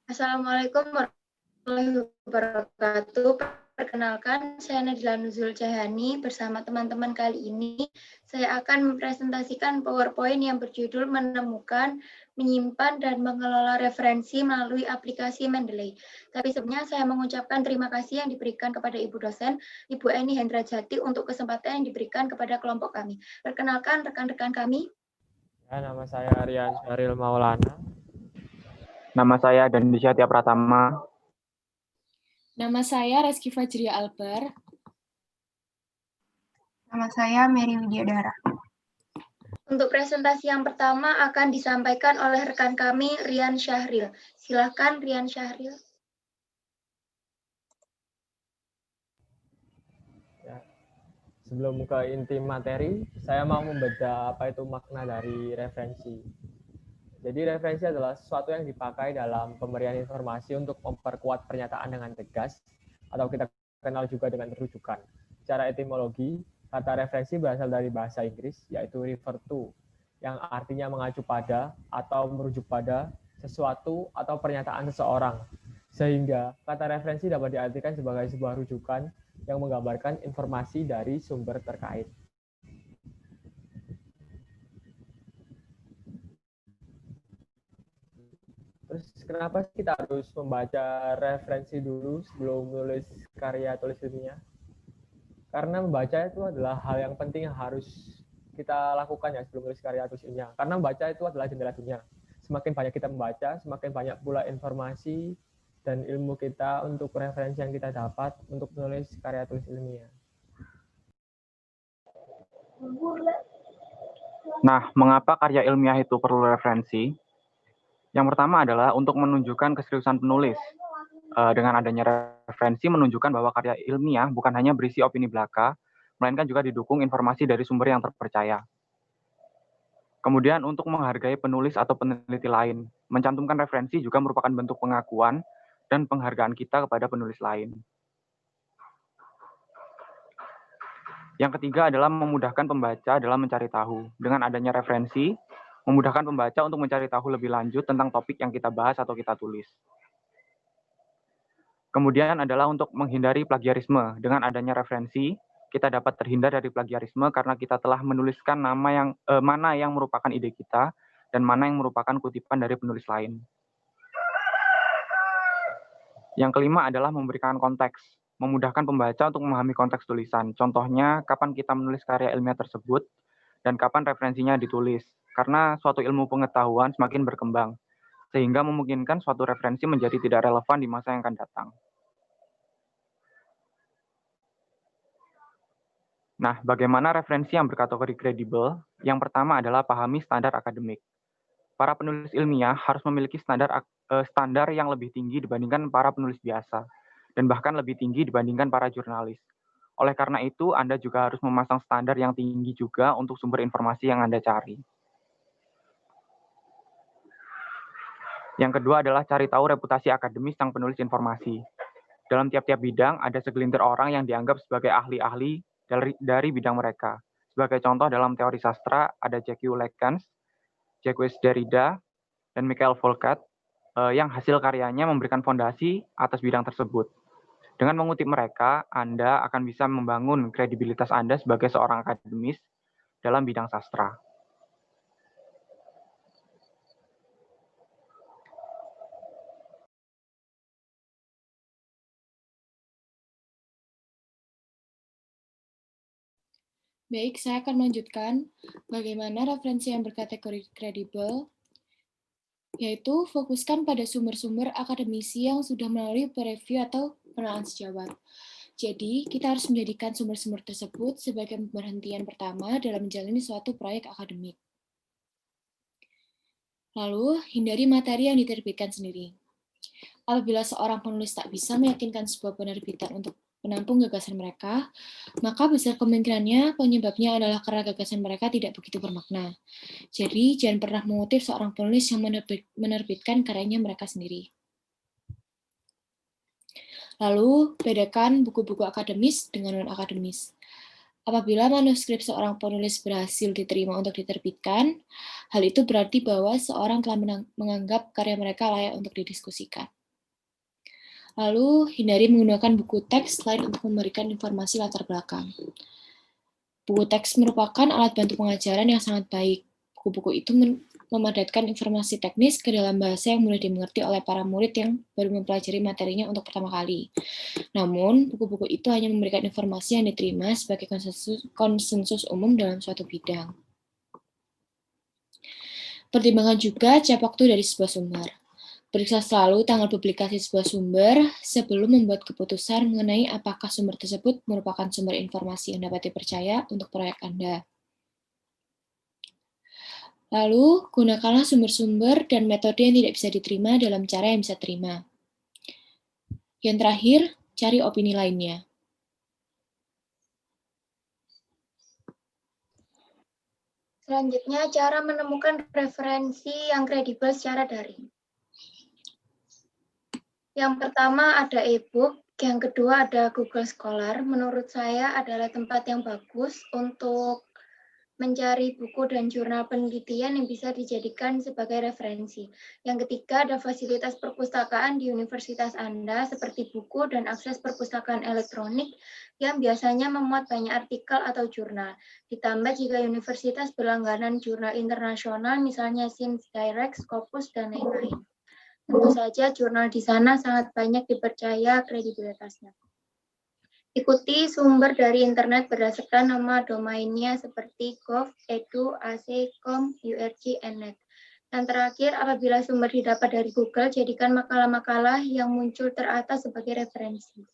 Assalamualaikum warahmatullahi wabarakatuh. Perkenalkan, saya Nadila Nuzul Jahani. Bersama teman-teman kali ini, saya akan mempresentasikan PowerPoint yang berjudul Menemukan, Menyimpan, dan Mengelola Referensi melalui aplikasi Mendeley. Tapi sebelumnya saya mengucapkan terima kasih yang diberikan kepada Ibu dosen, Ibu Eni Hendrajati, untuk kesempatan yang diberikan kepada kelompok kami. Perkenalkan rekan-rekan kami. Ya, nama saya Rian Syahril Maulana. Nama saya Dandi Syatya Pratama. Nama saya Reski Fajria Albar. Nama saya Mary Widyadara. Untuk presentasi yang pertama akan disampaikan oleh rekan kami, Rian Syahril. Silakan, Rian Syahril. Ya. Sebelum ke inti materi, saya mau membedah apa itu makna dari referensi. Jadi referensi adalah sesuatu yang dipakai dalam pemberian informasi untuk memperkuat pernyataan dengan tegas, atau kita kenal juga dengan rujukan. Secara etimologi, kata referensi berasal dari bahasa Inggris, yaitu refer to, yang artinya mengacu pada atau merujuk pada sesuatu atau pernyataan seseorang. Sehingga kata referensi dapat diartikan sebagai sebuah rujukan yang menggambarkan informasi dari sumber terkait. Terus kenapa kita harus membaca referensi dulu sebelum menulis karya tulis ilmiah? Karena membaca itu adalah hal yang penting yang harus kita lakukan ya sebelum menulis karya tulis ilmiah. Karena membaca itu adalah jendela dunia. Semakin banyak kita membaca, semakin banyak pula informasi dan ilmu kita untuk referensi yang kita dapat untuk menulis karya tulis ilmiah. Nah, mengapa karya ilmiah itu perlu referensi? Yang pertama adalah untuk menunjukkan keseriusan penulis. Dengan adanya referensi menunjukkan bahwa karya ilmiah bukan hanya berisi opini belaka, melainkan juga didukung informasi dari sumber yang terpercaya. Kemudian untuk menghargai penulis atau peneliti lain, mencantumkan referensi juga merupakan bentuk pengakuan dan penghargaan kita kepada penulis lain. Yang ketiga adalah memudahkan pembaca dalam mencari tahu. Dengan adanya referensi, memudahkan pembaca untuk mencari tahu lebih lanjut tentang topik yang kita bahas atau kita tulis. Kemudian adalah untuk menghindari plagiarisme. Dengan adanya referensi, kita dapat terhindar dari plagiarisme karena kita telah menuliskan mana yang merupakan ide kita dan mana yang merupakan kutipan dari penulis lain. Yang kelima adalah memberikan konteks, memudahkan pembaca untuk memahami konteks tulisan. Contohnya, kapan kita menulis karya ilmiah tersebut dan kapan referensinya ditulis. Karena suatu ilmu pengetahuan semakin berkembang, sehingga memungkinkan suatu referensi menjadi tidak relevan di masa yang akan datang. Nah, bagaimana referensi yang berkategori kredibel? Yang pertama adalah pahami standar akademik. Para penulis ilmiah harus memiliki standar yang lebih tinggi dibandingkan para penulis biasa, dan bahkan lebih tinggi dibandingkan para jurnalis. Oleh karena itu, Anda juga harus memasang standar yang tinggi juga untuk sumber informasi yang Anda cari. Yang kedua adalah cari tahu reputasi akademis sang penulis informasi. Dalam tiap-tiap bidang, ada segelintir orang yang dianggap sebagai ahli-ahli dari bidang mereka. Sebagai contoh, dalam teori sastra, ada Jacques Lacan, Jacques Derrida, dan Michael Foucault, yang hasil karyanya memberikan fondasi atas bidang tersebut. Dengan mengutip mereka, Anda akan bisa membangun kredibilitas Anda sebagai seorang akademis dalam bidang sastra. Baik, saya akan melanjutkan bagaimana referensi yang berkategori kredibel, yaitu fokuskan pada sumber-sumber akademisi yang sudah melalui peer review atau penelitian sejawat. Jadi, kita harus menjadikan sumber-sumber tersebut sebagai pemberhentian pertama dalam menjalani suatu proyek akademik. Lalu, hindari materi yang diterbitkan sendiri. Apabila seorang penulis tak bisa meyakinkan sebuah penerbitan untuk menampung gagasan mereka, maka besar kemungkinannya penyebabnya adalah karena gagasan mereka tidak begitu bermakna. Jadi, jangan pernah mengutip seorang penulis yang menerbitkan karyanya mereka sendiri. Lalu, bedakan buku-buku akademis dengan non-akademis. Apabila manuskrip seorang penulis berhasil diterima untuk diterbitkan, hal itu berarti bahwa seorang telah menganggap karya mereka layak untuk didiskusikan. Lalu, hindari menggunakan buku teks selain untuk memberikan informasi latar belakang. Buku teks merupakan alat bantu pengajaran yang sangat baik. Buku-buku itu memadatkan informasi teknis ke dalam bahasa yang mudah dimengerti oleh para murid yang baru mempelajari materinya untuk pertama kali. Namun, buku-buku itu hanya memberikan informasi yang diterima sebagai konsensus umum dalam suatu bidang. Pertimbangkan juga jangka waktu dari sebuah sumber. Periksa selalu tanggal publikasi sebuah sumber sebelum membuat keputusan mengenai apakah sumber tersebut merupakan sumber informasi yang dapat dipercaya untuk proyek Anda. Lalu, gunakanlah sumber-sumber dan metode yang tidak bisa diterima dalam cara yang bisa terima. Yang terakhir, cari opini lainnya. Selanjutnya, cara menemukan referensi yang kredibel secara daring. Yang pertama ada e-book, yang kedua ada Google Scholar. Menurut saya adalah tempat yang bagus untuk mencari buku dan jurnal penelitian yang bisa dijadikan sebagai referensi. Yang ketiga ada fasilitas perpustakaan di universitas Anda seperti buku dan akses perpustakaan elektronik yang biasanya memuat banyak artikel atau jurnal. Ditambah jika universitas berlangganan jurnal internasional misalnya Science Direct, Scopus, dan lain-lain. Tentu saja jurnal di sana sangat banyak dipercaya kredibilitasnya. Ikuti sumber dari internet berdasarkan nama domainnya seperti gov, edu, ac, com, urg, net. Dan terakhir, apabila sumber didapat dari Google, jadikan makalah-makalah yang muncul teratas sebagai referensi.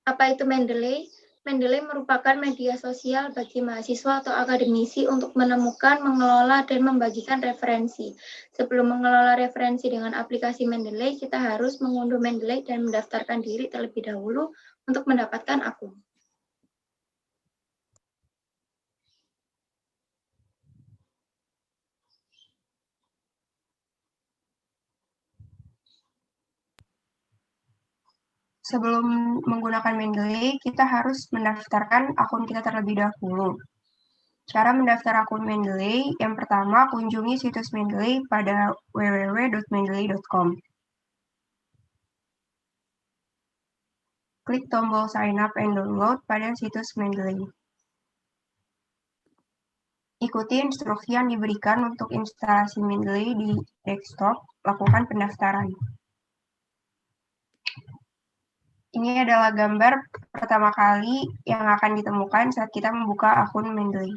Apa itu Mendeley? Mendeley merupakan media sosial bagi mahasiswa atau akademisi untuk menemukan, mengelola, dan membagikan referensi. Sebelum mengelola referensi dengan aplikasi Mendeley, kita harus mengunduh Mendeley dan mendaftarkan diri terlebih dahulu untuk mendapatkan akun. Sebelum menggunakan Mendeley, kita harus mendaftarkan akun kita terlebih dahulu. Cara mendaftar akun Mendeley, yang pertama kunjungi situs Mendeley pada www.mendeley.com. Klik tombol Sign Up and Download pada situs Mendeley. Ikuti instruksi yang diberikan untuk instalasi Mendeley di desktop, lakukan pendaftaran. Ini adalah gambar pertama kali yang akan ditemukan saat kita membuka akun Mendeley.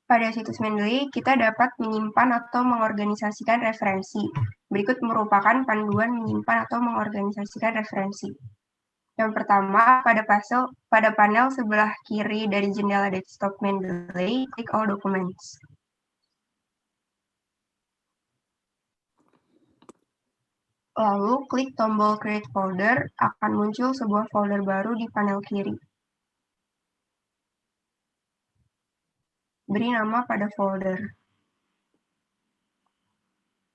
Pada situs Mendeley, kita dapat menyimpan atau mengorganisasikan referensi. Berikut merupakan panduan menyimpan atau mengorganisasikan referensi. Yang pertama, pada panel sebelah kiri dari jendela desktop Mendeley, klik All Documents. Lalu, klik tombol Create Folder, akan muncul sebuah folder baru di panel kiri. Beri nama pada folder.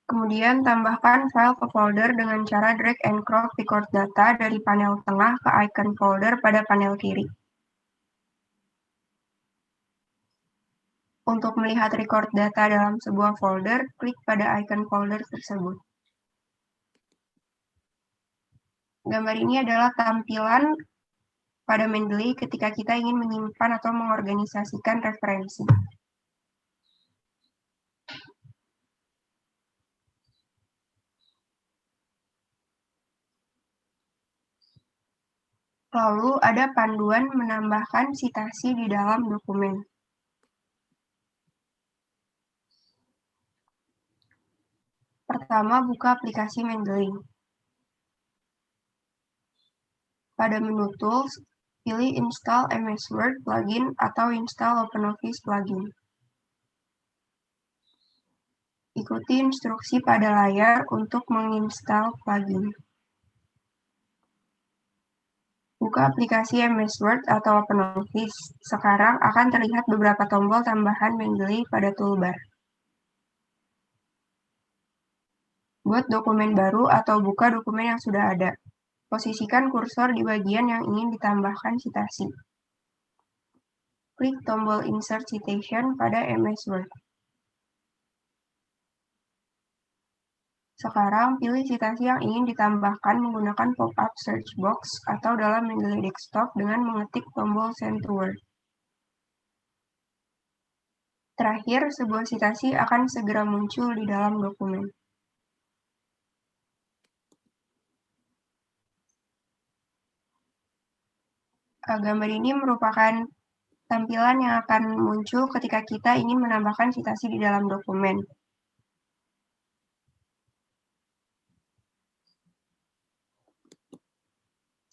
Kemudian tambahkan file ke folder dengan cara drag and drop record data dari panel tengah ke icon folder pada panel kiri. Untuk melihat record data dalam sebuah folder, klik pada icon folder tersebut. Gambar ini adalah tampilan pada Mendeley ketika kita ingin menyimpan atau mengorganisasikan referensi. Lalu ada panduan menambahkan sitasi di dalam dokumen. Pertama, buka aplikasi Mendeley. Pada menu Tools, pilih Install MS Word Plugin atau Install OpenOffice Plugin. Ikuti instruksi pada layar untuk menginstal plugin. Buka aplikasi MS Word atau OpenOffice. Sekarang akan terlihat beberapa tombol tambahan Mendeley pada toolbar. Buat dokumen baru atau buka dokumen yang sudah ada. Posisikan kursor di bagian yang ingin ditambahkan citasi. Klik tombol Insert Citation pada MS Word. Sekarang pilih citasi yang ingin ditambahkan menggunakan pop-up search box atau dalam Mendeley Desktop dengan mengetik tombol Send to Word. Terakhir, sebuah citasi akan segera muncul di dalam dokumen. Gambar ini merupakan tampilan yang akan muncul ketika kita ingin menambahkan citasi di dalam dokumen.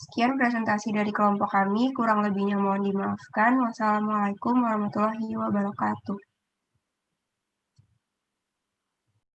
Sekian presentasi dari kelompok kami, kurang lebihnya mohon dimaafkan. Wassalamualaikum warahmatullahi wabarakatuh.